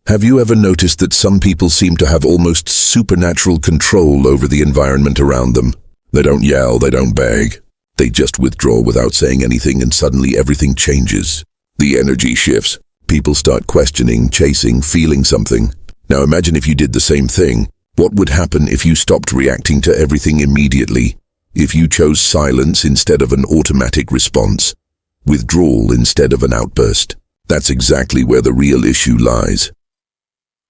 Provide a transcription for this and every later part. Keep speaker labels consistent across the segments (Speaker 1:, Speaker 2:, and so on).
Speaker 1: Have you ever noticed that some people seem to have almost supernatural control over the environment around them? They don't yell, they don't beg. They just withdraw without saying anything, and suddenly everything changes. The energy shifts. People start questioning, chasing, feeling something. Now imagine if you did the same thing. What would happen if you stopped reacting to everything immediately? If you chose silence instead of an automatic response? Withdrawal instead of an outburst? That's exactly where the real issue lies.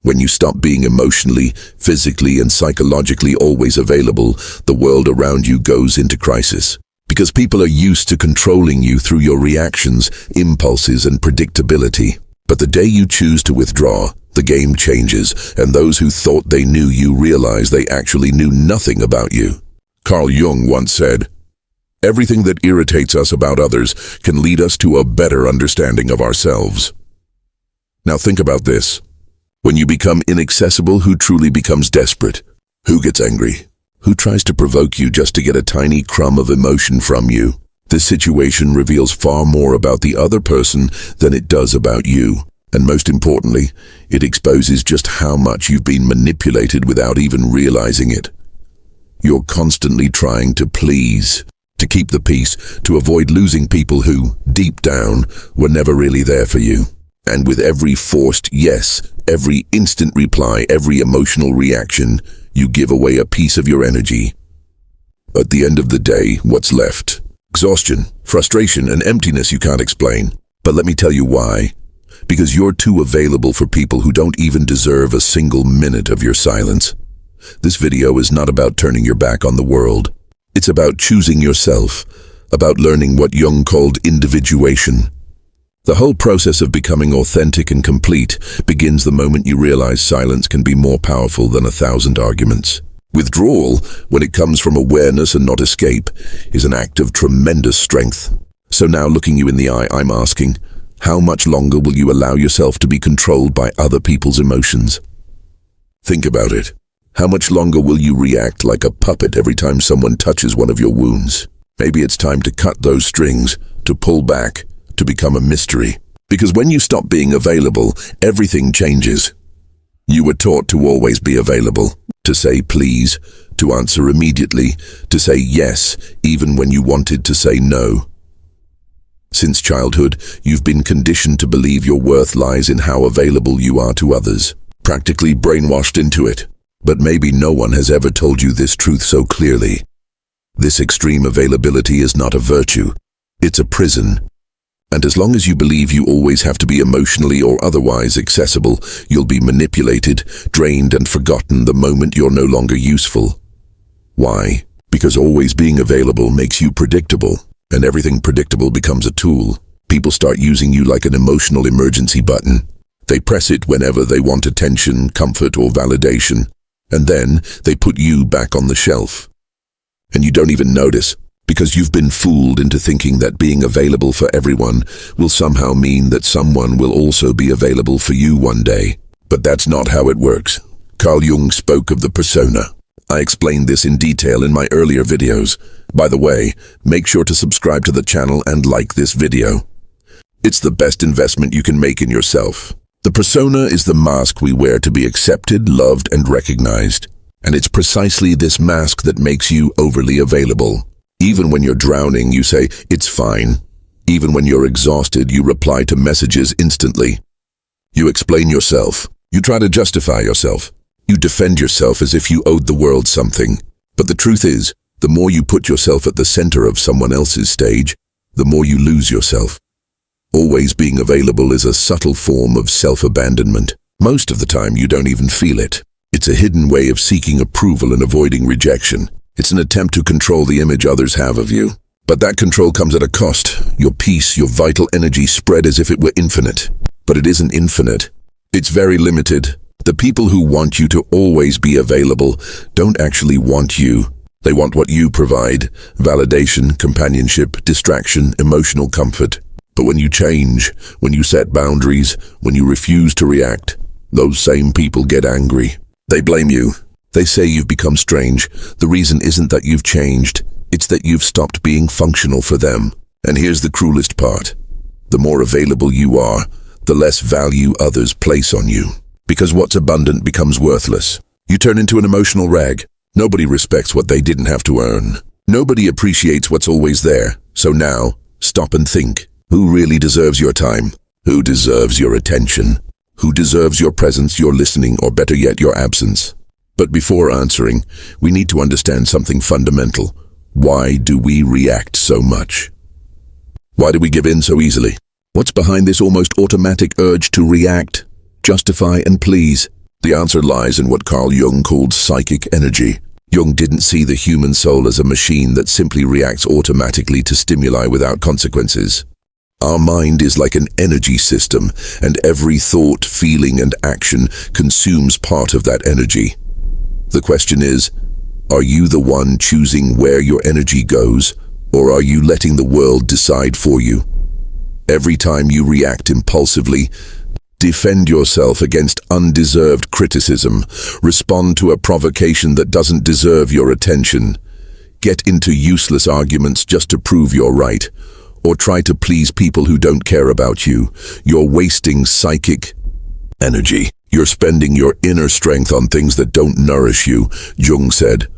Speaker 1: When you stop being emotionally, physically, and psychologically always available, the world around you goes into crisis. Because people are used to controlling you through your reactions, impulses, and predictability. But the day you choose to withdraw, the game changes, and those who thought they knew you realize they actually knew nothing about you. Carl Jung once said, "Everything that irritates us about others can lead us to a better understanding of ourselves." Now think about this. When you become inaccessible, who truly becomes desperate? Who gets angry? Who tries to provoke you just to get a tiny crumb of emotion from you? This situation reveals far more about the other person than it does about you. And most importantly, it exposes just how much you've been manipulated without even realizing it. You're constantly trying to please, to keep the peace, to avoid losing people who, deep down, were never really there for you. And with every forced yes, every instant reply, every emotional reaction, you give away a piece of your energy. At the end of the day, what's left? Exhaustion, frustration, and emptiness you can't explain. But let me tell you why. Because you're too available for people who don't even deserve a single minute of your silence. This video is not about turning your back on the world. It's about choosing yourself, about learning what Jung called individuation. The whole process of becoming authentic and complete begins the moment you realize silence can be more powerful than 1,000 arguments. Withdrawal, when it comes from awareness and not escape, is an act of tremendous strength. So now, looking you in the eye, I'm asking, how much longer will you allow yourself to be controlled by other people's emotions? Think about it. How much longer will you react like a puppet every time someone touches one of your wounds? Maybe it's time to cut those strings, to pull back, to become a mystery. Because when you stop being available, everything changes. You were taught to always be available, to say please, to answer immediately, to say yes, even when you wanted to say no. Since childhood, you've been conditioned to believe your worth lies in how available you are to others, practically brainwashed into it. But maybe no one has ever told you this truth so clearly. This extreme availability is not a virtue, it's a prison. And as long as you believe you always have to be emotionally or otherwise accessible, you'll be manipulated, drained, and forgotten the moment you're no longer useful. Why? Because always being available makes you predictable, and everything predictable becomes a tool. People start using you like an emotional emergency button. They press it whenever they want attention, comfort, or validation, and then they put you back on the shelf. And you don't even notice, because you've been fooled into thinking that being available for everyone will somehow mean that someone will also be available for you one day. But that's not how it works. Carl Jung spoke of the persona. I explained this in detail in my earlier videos. By the way, make sure to subscribe to the channel and like this video. It's the best investment you can make in yourself. The persona is the mask we wear to be accepted, loved, and recognized. And it's precisely this mask that makes you overly available. Even when you're drowning, you say, "It's fine." Even when you're exhausted, you reply to messages instantly. You explain yourself. You try to justify yourself. You defend yourself as if you owed the world something. But the truth is, the more you put yourself at the center of someone else's stage, the more you lose yourself. Always being available is a subtle form of self-abandonment. Most of the time, you don't even feel it. It's a hidden way of seeking approval and avoiding rejection. It's an attempt to control the image others have of you. But that control comes at a cost. Your peace, your vital energy spread as if it were infinite. But it isn't infinite. It's very limited. The people who want you to always be available don't actually want you. They want what you provide: validation, companionship, distraction, emotional comfort. But when you change, when you set boundaries, when you refuse to react, those same people get angry. They blame you. They say you've become strange. The reason isn't that you've changed. It's that you've stopped being functional for them. And here's the cruelest part. The more available you are, the less value others place on you. Because what's abundant becomes worthless. You turn into an emotional rag. Nobody respects what they didn't have to earn. Nobody appreciates what's always there. So now, stop and think. Who really deserves your time? Who deserves your attention? Who deserves your presence, your listening, or better yet, your absence? But before answering, we need to understand something fundamental. Why do we react so much? Why do we give in so easily? What's behind this almost automatic urge to react, justify, and please? The answer lies in what Carl Jung called psychic energy. Jung didn't see the human soul as a machine that simply reacts automatically to stimuli without consequences. Our mind is like an energy system, and every thought, feeling, and action consumes part of that energy. The question is, are you the one choosing where your energy goes, or are you letting the world decide for you? Every time you react impulsively, defend yourself against undeserved criticism, respond to a provocation that doesn't deserve your attention, get into useless arguments just to prove you're right, or try to please people who don't care about you, you're wasting psychic energy. You're spending your inner strength on things that don't nourish you. Jung said,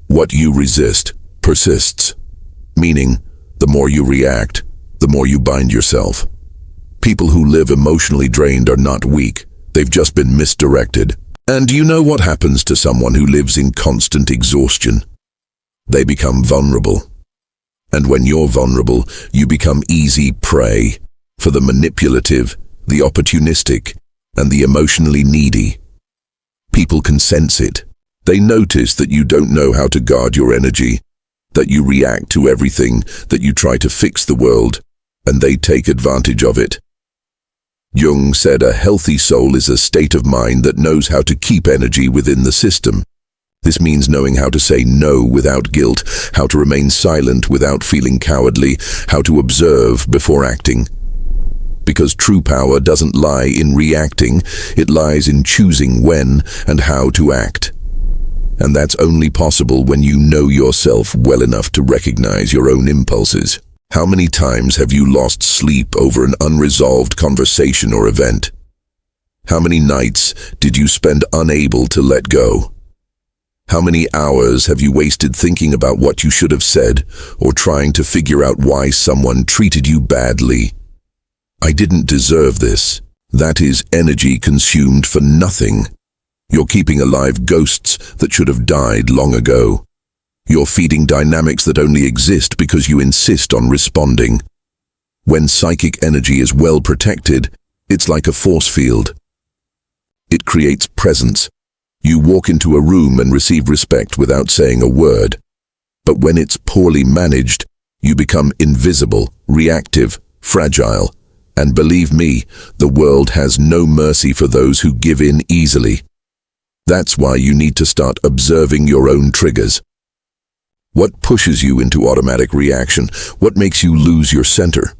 Speaker 1: "What you resist persists." Meaning, the more you react, the more you bind yourself. People who live emotionally drained are not weak. They've just been misdirected. And you know what happens to someone who lives in constant exhaustion? They become vulnerable. And when you're vulnerable, you become easy prey for the manipulative, the opportunistic, and the emotionally needy. People can sense it. They notice that you don't know how to guard your energy, that you react to everything, that you try to fix the world, and they take advantage of it. Jung said a healthy soul is a state of mind that knows how to keep energy within the system. This means knowing how to say no without guilt, how to remain silent without feeling cowardly, how to observe before acting. Because true power doesn't lie in reacting, it lies in choosing when and how to act. And that's only possible when you know yourself well enough to recognize your own impulses. How many times have you lost sleep over an unresolved conversation or event? How many nights did you spend unable to let go? How many hours have you wasted thinking about what you should have said or trying to figure out why someone treated you badly? I didn't deserve this. That is energy consumed for nothing. You're keeping alive ghosts that should have died long ago. You're feeding dynamics that only exist because you insist on responding. When psychic energy is well protected, it's like a force field. It creates presence. You walk into a room and receive respect without saying a word. But when it's poorly managed, you become invisible, reactive, fragile. And believe me, the world has no mercy for those who give in easily. That's why you need to start observing your own triggers. What pushes you into automatic reaction? What makes you lose your center?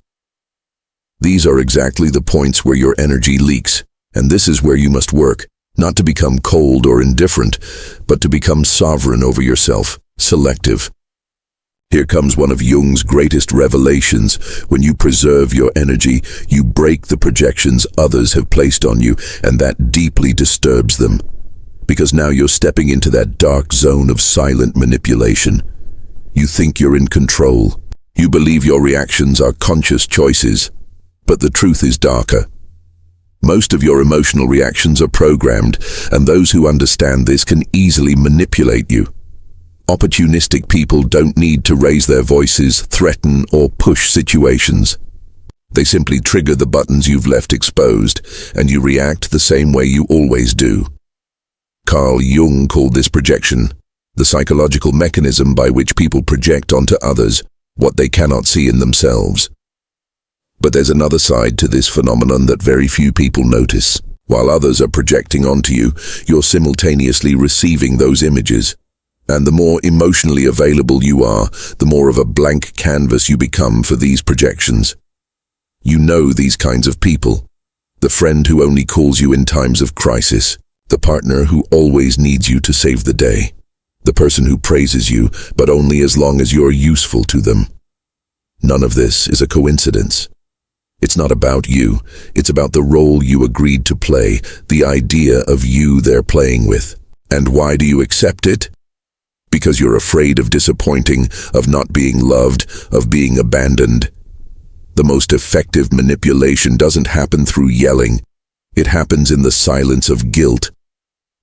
Speaker 1: These are exactly the points where your energy leaks, and this is where you must work, not to become cold or indifferent, but to become sovereign over yourself, selective. Here comes one of Jung's greatest revelations. When you preserve your energy, you break the projections others have placed on you, and that deeply disturbs them. Because now you're stepping into that dark zone of silent manipulation. You think you're in control. You believe your reactions are conscious choices. But the truth is darker. Most of your emotional reactions are programmed, and those who understand this can easily manipulate you. Opportunistic people don't need to raise their voices, threaten, or push situations. They simply trigger the buttons you've left exposed, and you react the same way you always do. Carl Jung called this projection, the psychological mechanism by which people project onto others what they cannot see in themselves. But there's another side to this phenomenon that very few people notice. While others are projecting onto you, you're simultaneously receiving those images. And the more emotionally available you are, the more of a blank canvas you become for these projections. You know these kinds of people. The friend who only calls you in times of crisis. The partner who always needs you to save the day. The person who praises you, but only as long as you're useful to them. None of this is a coincidence. It's not about you. It's about the role you agreed to play, the idea of you they're playing with. And why do you accept it? Because you're afraid of disappointing, of not being loved, of being abandoned. The most effective manipulation doesn't happen through yelling. It happens in the silence of guilt.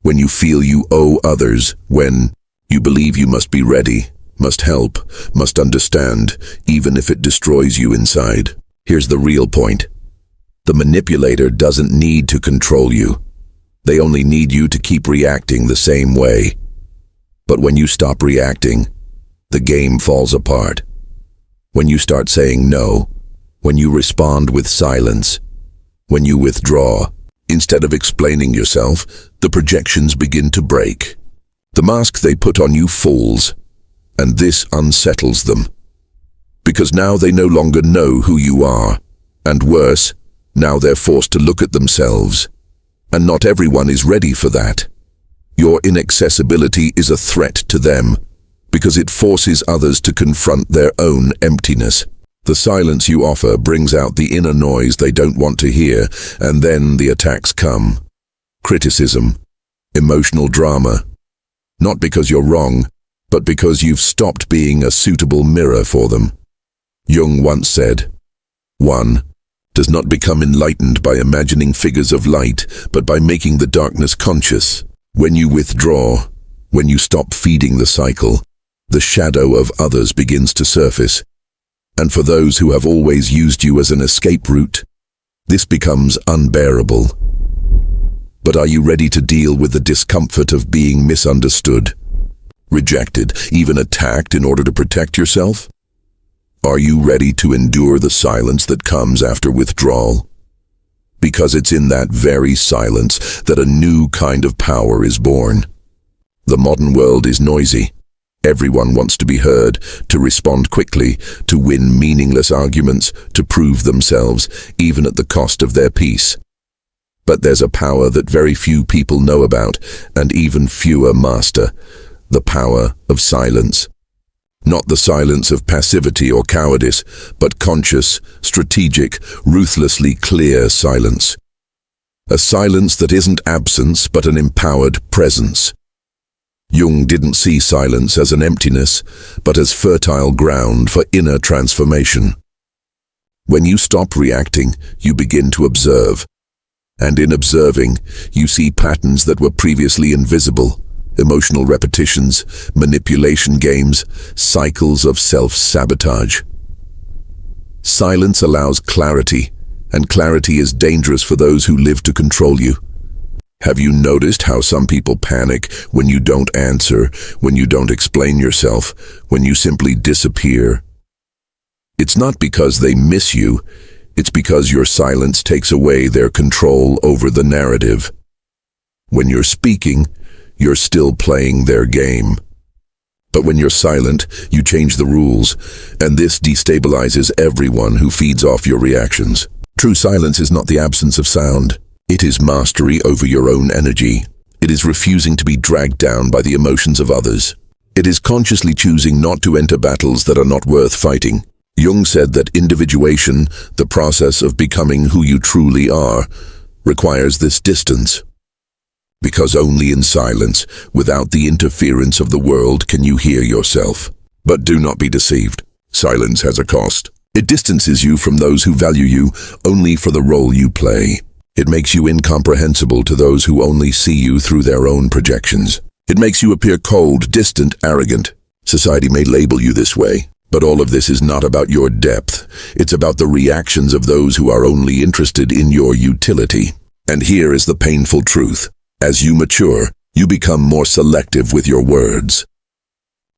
Speaker 1: When you feel you owe others, when you believe you must be ready, must help, must understand, even if it destroys you inside. Here's the real point. The manipulator doesn't need to control you. They only need you to keep reacting the same way. But when you stop reacting, the game falls apart. When you start saying no, when you respond with silence, when you withdraw, instead of explaining yourself, the projections begin to break. The mask they put on you falls, and this unsettles them. Because now they no longer know who you are, and worse, now they're forced to look at themselves. And not everyone is ready for that. Your inaccessibility is a threat to them, because it forces others to confront their own emptiness. The silence you offer brings out the inner noise they don't want to hear, and then the attacks come. Criticism, emotional drama. Not because you're wrong, but because you've stopped being a suitable mirror for them. Jung once said, "One does not become enlightened by imagining figures of light, but by making the darkness conscious." When you withdraw, when you stop feeding the cycle, the shadow of others begins to surface. And for those who have always used you as an escape route, this becomes unbearable. But are you ready to deal with the discomfort of being misunderstood, rejected, even attacked in order to protect yourself? Are you ready to endure the silence that comes after withdrawal? Because it's in that very silence that a new kind of power is born. The modern world is noisy. Everyone wants to be heard, to respond quickly, to win meaningless arguments, to prove themselves, even at the cost of their peace. But there's a power that very few people know about, and even fewer master. The power of silence. Not the silence of passivity or cowardice, but conscious, strategic, ruthlessly clear silence. A silence that isn't absence, but an empowered presence. Jung didn't see silence as an emptiness, but as fertile ground for inner transformation. When you stop reacting, you begin to observe. And in observing, you see patterns that were previously invisible. Emotional repetitions, manipulation games, cycles of self-sabotage. Silence allows clarity, and clarity is dangerous for those who live to control you. Have you noticed how some people panic when you don't answer, when you don't explain yourself, when you simply disappear? It's not because they miss you, it's because your silence takes away their control over the narrative. When you're speaking, you're still playing their game. But when you're silent, you change the rules, and this destabilizes everyone who feeds off your reactions. True silence is not the absence of sound. It is mastery over your own energy. It is refusing to be dragged down by the emotions of others. It is consciously choosing not to enter battles that are not worth fighting. Jung said that individuation, the process of becoming who you truly are, requires this distance. Because only in silence, without the interference of the world, can you hear yourself. But do not be deceived. Silence has a cost. It distances you from those who value you only for the role you play. It makes you incomprehensible to those who only see you through their own projections. It makes you appear cold, distant, arrogant. Society may label you this way, but all of this is not about your depth. It's about the reactions of those who are only interested in your utility. And here is the painful truth. As you mature, you become more selective with your words.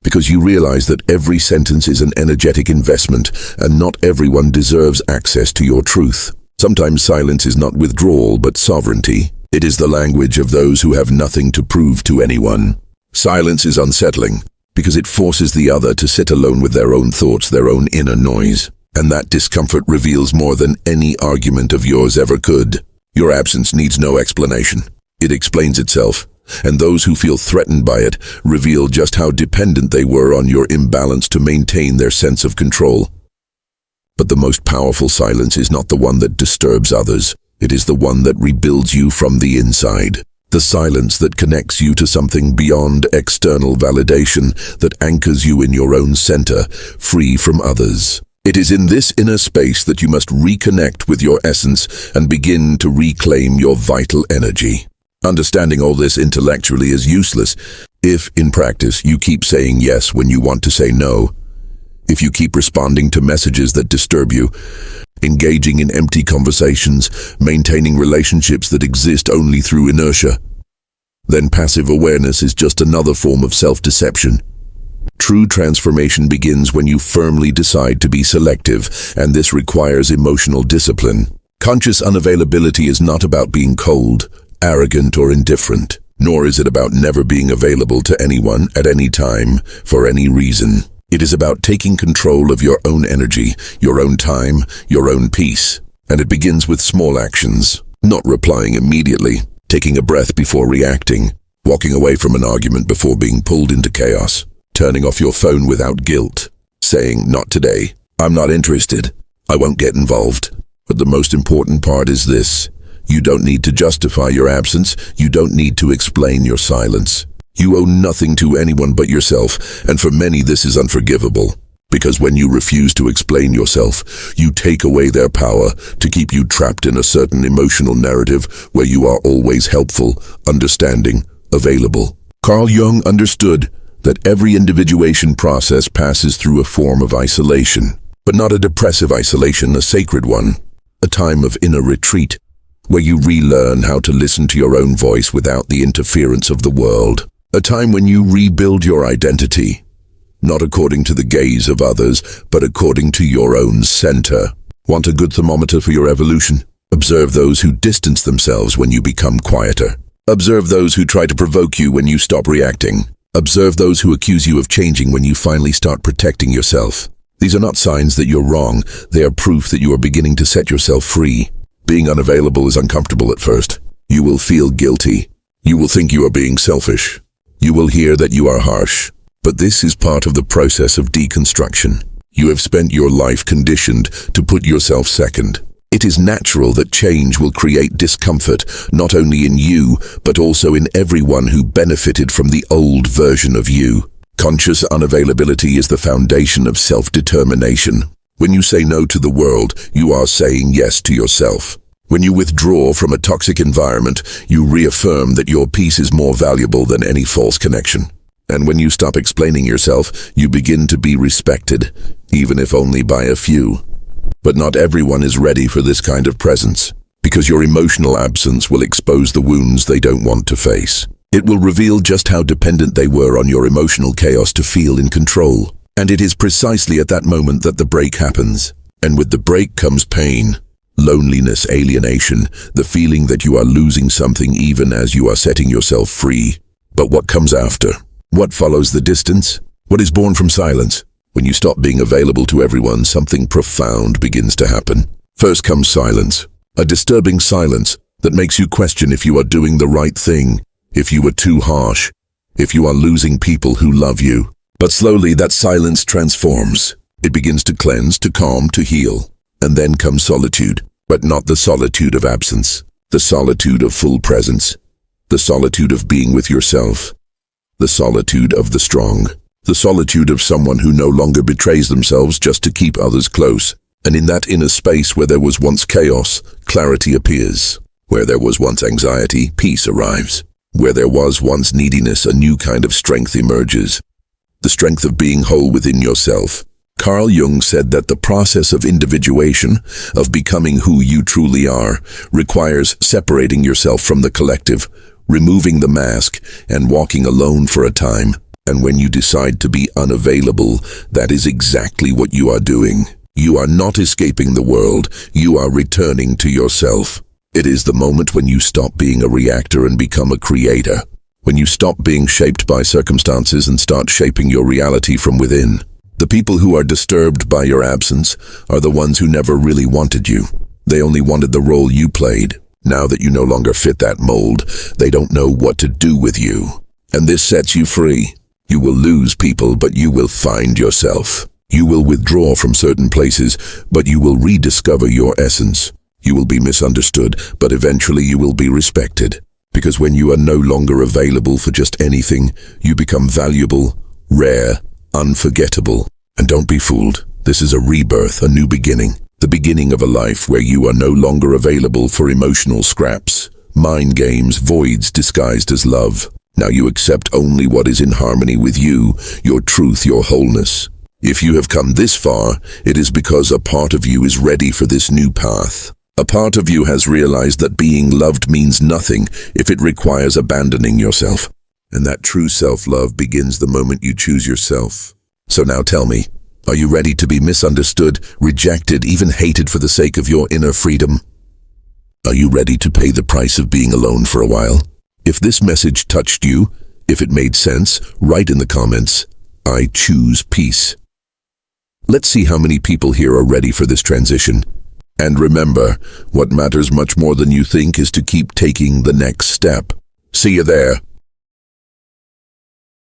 Speaker 1: Because you realize that every sentence is an energetic investment, and not everyone deserves access to your truth. Sometimes silence is not withdrawal, but sovereignty. It is the language of those who have nothing to prove to anyone. Silence is unsettling, because it forces the other to sit alone with their own thoughts, their own inner noise. And that discomfort reveals more than any argument of yours ever could. Your absence needs no explanation. It explains itself, and those who feel threatened by it reveal just how dependent they were on your imbalance to maintain their sense of control. But the most powerful silence is not the one that disturbs others. It is the one that rebuilds you from the inside. The silence that connects you to something beyond external validation, that anchors you in your own center, free from others. It is in this inner space that you must reconnect with your essence and begin to reclaim your vital energy. Understanding all this intellectually is useless if, in practice, you keep saying yes when you want to say no. If you keep responding to messages that disturb you, engaging in empty conversations, maintaining relationships that exist only through inertia, then passive awareness is just another form of self-deception. True transformation begins when you firmly decide to be selective, and this requires emotional discipline. Conscious unavailability is not about being cold, arrogant, or indifferent, nor is it about never being available to anyone at any time, for any reason. It is about taking control of your own energy, your own time, your own peace. And it begins with small actions, not replying immediately, taking a breath before reacting, walking away from an argument before being pulled into chaos, turning off your phone without guilt, saying, "Not today, I'm not interested, I won't get involved." But the most important part is this: you don't need to justify your absence, you don't need to explain your silence. You owe nothing to anyone but yourself, and for many this is unforgivable. Because when you refuse to explain yourself, you take away their power to keep you trapped in a certain emotional narrative where you are always helpful, understanding, available. Carl Jung understood that every individuation process passes through a form of isolation, but not a depressive isolation, a sacred one, a time of inner retreat, where you relearn how to listen to your own voice without the interference of the world. A time when you rebuild your identity, not according to the gaze of others, but according to your own center. Want a good thermometer for your evolution? Observe those who distance themselves when you become quieter. Observe those who try to provoke you when you stop reacting. Observe those who accuse you of changing when you finally start protecting yourself. These are not signs that you're wrong, they are proof that you are beginning to set yourself free. Being unavailable is uncomfortable at first. You will feel guilty. You will think you are being selfish. You will hear that you are harsh. But this is part of the process of deconstruction. You have spent your life conditioned to put yourself second. It is natural that change will create discomfort, not only in you, but also in everyone who benefited from the old version of you. Conscious unavailability is the foundation of self-determination. When you say no to the world, you are saying yes to yourself. When you withdraw from a toxic environment, you reaffirm that your peace is more valuable than any false connection. And when you stop explaining yourself, you begin to be respected, even if only by a few. But not everyone is ready for this kind of presence, because your emotional absence will expose the wounds they don't want to face. It will reveal just how dependent they were on your emotional chaos to feel in control. And it is precisely at that moment that the break happens. And with the break comes pain, loneliness, alienation, the feeling that you are losing something even as you are setting yourself free. But what comes after? What follows the distance? What is born from silence? When you stop being available to everyone, something profound begins to happen. First comes silence, a disturbing silence that makes you question if you are doing the right thing, if you were too harsh, if you are losing people who love you. But slowly that silence transforms. It begins to cleanse, to calm, to heal. And then comes solitude, but not the solitude of absence, the solitude of full presence, the solitude of being with yourself, the solitude of the strong, the solitude of someone who no longer betrays themselves just to keep others close. And in that inner space where there was once chaos, clarity appears. Where there was once anxiety, peace arrives. Where there was once neediness, a new kind of strength emerges. The strength of being whole within yourself. Carl Jung said that the process of individuation, of becoming who you truly are, requires separating yourself from the collective, removing the mask, and walking alone for a time. And when you decide to be unavailable, that is exactly what you are doing. You are not escaping the world, you are returning to yourself. It is the moment when you stop being a reactor and become a creator. When you stop being shaped by circumstances and start shaping your reality from within. The people who are disturbed by your absence are the ones who never really wanted you. They only wanted the role you played. Now that you no longer fit that mold, they don't know what to do with you. And this sets you free. You will lose people, but you will find yourself. You will withdraw from certain places, but you will rediscover your essence. You will be misunderstood, but eventually you will be respected. Because when you are no longer available for just anything, you become valuable, rare, unforgettable. And don't be fooled. This is a rebirth, a new beginning. The beginning of a life where you are no longer available for emotional scraps, mind games, voids disguised as love. Now you accept only what is in harmony with you, your truth, your wholeness. If you have come this far, it is because a part of you is ready for this new path. A part of you has realized that being loved means nothing if it requires abandoning yourself. And that true self-love begins the moment you choose yourself. So now tell me, are you ready to be misunderstood, rejected, even hated for the sake of your inner freedom? Are you ready to pay the price of being alone for a while? If this message touched you, if it made sense, write in the comments, I choose peace. Let's see how many people here are ready for this transition. And remember, what matters much more than you think is to keep taking the next step. See you there.